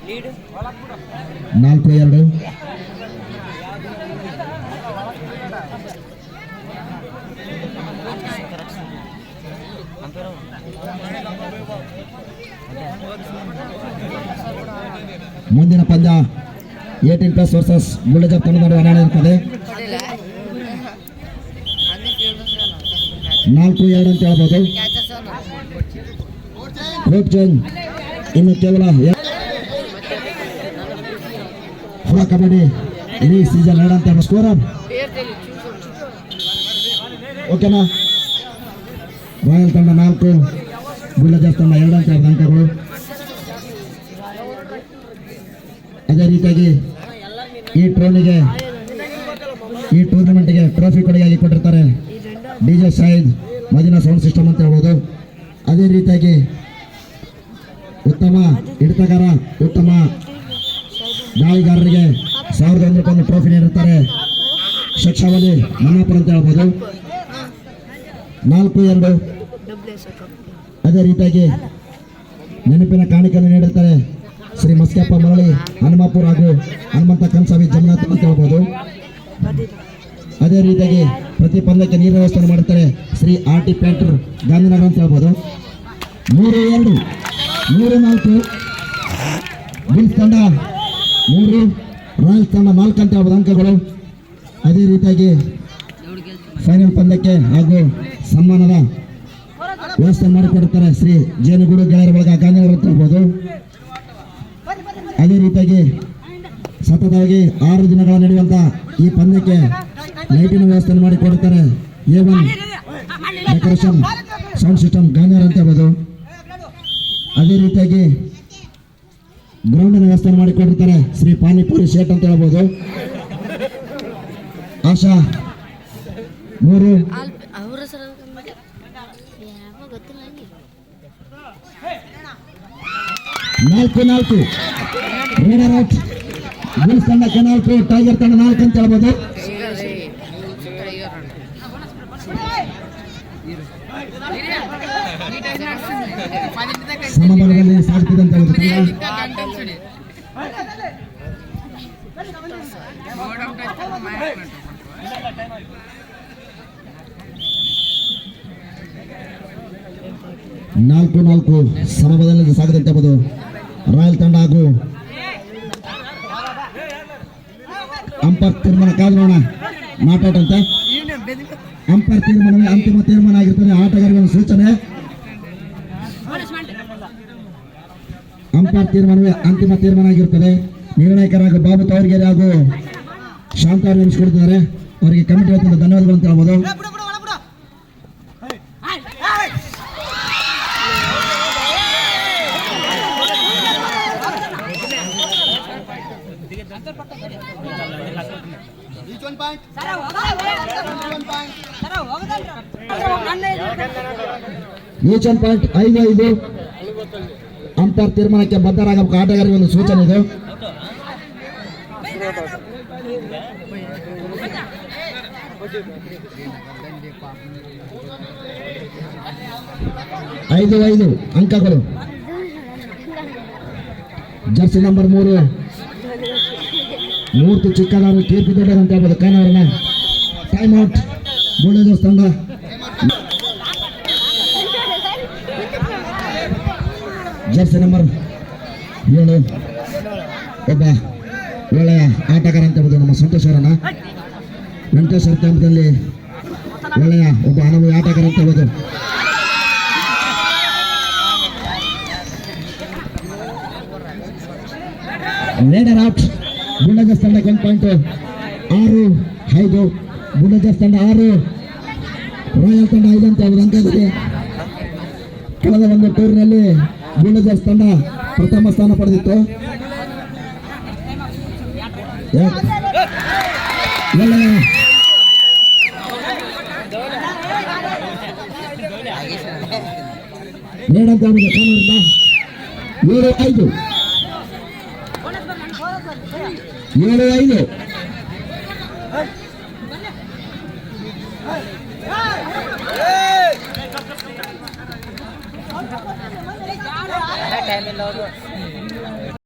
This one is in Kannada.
4-2. ಮುಂದಿನ ಪಂದ್ಯ 18+ ವರ್ಸಸ್ ಬುಲ್ಡೇಜರ್ ತಂಡ ನಡುವೆ ನಡೆಯುತ್ತದೆ. 4-2 ಅಂತ ಹೇಳ್ಬೋದು. ಗ್ರೂಪ್ ಜೋನ್ ಇನ್ನು ಕೇವಲ ಪ್ರೊ ಕಬಡ್ಡಿ ಲೀಗ್ ಸೀಸನ್ 2 ಅಂತ ಸ್ಕೋರರ್ ಓಕೆನಾ. ರಾಯಲ್ ತಂಡ 4, ಬುಲ್ಡೇಜರ್ ತಂಡ 2 ಅಂತ ಅಂಕಗಳು. ಅದೇ ರೀತಿಯಾಗಿ ಈ ಟೂರ್ನಮೆಂಟ್ಗೆ ಟ್ರೋಫಿ ಕೊಡುಗೆಯಾಗಿ ಕೊಟ್ಟಿರ್ತಾರೆ DJ Shahid Medina sound system ಅಂತ ಹೇಳ್ಬೋದು. ಅದೇ ರೀತಿಯಾಗಿ ಉತ್ತಮ ಹಿಡಿತಗಾರ, ಉತ್ತಮ ದಾಳಿಗಾರರಿಗೆ 1001 ರೂಪಾಯಿ ಟ್ರೋಫಿ ನೀಡುತ್ತಾರೆ ಶಕ್ಷಾವಲಿ ಮನ್ನಾಪುರ ಅಂತ ಹೇಳ್ಬೋದು. 4-2. ಅದೇ ರೀತಿಯಾಗಿ ನೆನಪಿನ ಕಾಣಿಕೆಯನ್ನು ನೀಡುತ್ತಾರೆ ಶ್ರೀ ಮಸ್ಕಪ್ಪ ಮರಳಿ ಹನುಮಾಪುರ ಹಾಗೂ ಹನುಮಂತ ಕನ್ಸಾವಿ ಜಮನಾಥ್ ಅಂತ ಹೇಳ್ಬೋದು. ಅದೇ ರೀತಿಯಾಗಿ ಪ್ರತಿ ಪಂದ್ಯಕ್ಕೆ ನೀರಿನ ವ್ಯವಸ್ಥೆ ಮಾಡುತ್ತಾರೆ ಶ್ರೀ RT ಪೇಂಟರ್ ಗಾಂಧಿನಗರ ಅಂತ ಹೇಳ್ಬೋದು. 3-2, 3-4. ಬಿಲ್ಸ್ ತಂಡ 3, ರಾಯಲ್ಸ್ ತಂಡ 4 ಅಂತ ಹೇಳ್ಬೋದು ಅಂಕಗಳು. ಅದೇ ರೀತಿಯಾಗಿ ಫೈನಲ್ ಪಂದ್ಯಕ್ಕೆ ಹಾಗೂ ಸನ್ಮಾನದ ವ್ಯವಸ್ಥೆ ಮಾಡಿಕೊಡುತ್ತಾರೆ ಶ್ರೀ ಜೇನುಗೂಡು ಗೆಳೆಯರ ಬಳಗ ಗಾಂಧಿನಗರ ಅಂತ ಹೇಳ್ಬೋದು. ಅದೇ ರೀತಿಯಾಗಿ ಸತತವಾಗಿ 6 ದಿನಗಳ ನಡೆಯುವಂಥ ಈ ಪಂದ್ಯಕ್ಕೆ ಲೈಟಿನ ವ್ಯವಸ್ಥೆ ಮಾಡಿಕೊಡುತ್ತಾರೆ A1 decoration sound system Gandhinagar ಅಂತ ಹೇಳ್ಬೋದು. ಅದೇ ರೀತಿಯಾಗಿ ಗ್ರೌಂಡಿನ ವ್ಯವಸ್ಥೆ ಮಾಡಿಕೊಡುತ್ತಾರೆ ಶ್ರೀ ಪಾನಿಪುರಿ ಶೇಟ್ ಅಂತ ಹೇಳ್ಬೋದು. ಆಶಾ 3, 4-4. Raider out. ಬುಲ್ಸ್ ತಂಡ 4, ಟೈಗರ್ ತಂಡ 4 ಅಂತ ಹೇಳ್ಬೋದು. ಸಮಬಲದಲ್ಲಿ ಸಾಗುತ್ತಿದೆ ಅಂತ ಹೇಳ್ಬೋದು. 4-4 ಸಮಬಲದಲ್ಲಿ ಸಾಗಿದೆ ಅಂತ ಹೇಳ್ಬೋದು. ರಾಯಲ್ ತಂಡ ಹಾಗೂ ಅಂಪೈರ್ ತೀರ್ಮಾನ ಕಾದು ನೋಡೋಣ. ನಾಟೌಟ್ ಅಂತ ಅಂಪೈರ್ ತೀರ್ಮಾನವೇ ಅಂತಿಮ ತೀರ್ಮಾನ ಆಗಿರ್ತದೆ. ಆಟಗಾರರ ಸೂಚನೆ ಅಂಪೈರ್ ತೀರ್ಮಾನವೇ ಅಂತಿಮ ತೀರ್ಮಾನ ಆಗಿರುತ್ತದೆ. ನಿರ್ಣಾಯಕರಾಗಿ ಬಾಬು ತವರ್ಗೆರೆ ಹಾಗೂ ಶಾಂತ ಅವರು ನೆನೆಸಿಕೊಡ್ತಿದ್ದಾರೆ. ಅವರಿಗೆ ಕಮಿಟಿ ವತಿಯಿಂದ ಧನ್ಯವಾದಗಳು ಅಂತ ಹೇಳ್ಬೋದು. ಈಚ್ 1 ಪಾಯಿಂಟ್ 5-5 ಅಂಪೈರ್ ತೀರ್ಮಾನಕ್ಕೆ ಬದ್ಧರಾಗಬೇಕು ಆಟಗಾರರಿಗೆ ಒಂದು ಸೂಚನೆ ಇದು. ಐದು ಅಂಕಗಳು. ಜರ್ಸಿ ನಂಬರ್ 3 ಮೂರ್ತಿ ಚಿಕ್ಕದಾರು ಕೀರ್ತಿ ದೊಡ್ಡರು ಅಂತ ಹೇಳ್ಬೋದು ಕಾನವರನ್ನ. ಟೈಮ್ ಔಟ್ ಬುಲ್ಡೇಜರ್ಸ್ ತಂಡ. ಜರ್ಸಿ ನಂಬರ್ 7 ಒಬ್ಬ ಒಳ್ಳೆಯ ಆಟಗಾರ ಅಂತ ಹೇಳ್ಬೋದು ನಮ್ಮ ಸಂತೋಷ್ ಅವರನ್ನ. ವೆಂಕಟೇಶ್ವರ ಕ್ಯಾಂಪ್ನಲ್ಲಿ ಒಳ್ಳೆಯ ಒಬ್ಬ ಅನುಭವಿ ಆಟಗಾರ ಅಂತ ಹೇಳ್ಬೋದು. Raider out. ಬುಲ್ಡೇಜರ್ಸ್ ತಂಡಕ್ಕೆ 1 ಪಾಯಿಂಟ್. 6-5 ಬುಲ್ಡೇಜರ್ಸ್ ತಂಡ 6, ರಾಯಲ್ ತಂಡ 5 ಅಂತ ಹೇಳ್ಬೋದು ಅಂಕಗಳಿಗೆ. ಕಳೆದ ಒಂದು ಟೂರ್ನಲ್ಲಿ ಬುಲ್ಡೇಜರ್ಸ್ ತಂಡ ಪ್ರಥಮ ಸ್ಥಾನ ಪಡೆದಿತ್ತು. ರೇಡರ್ ತಂಡ 7-5 7-5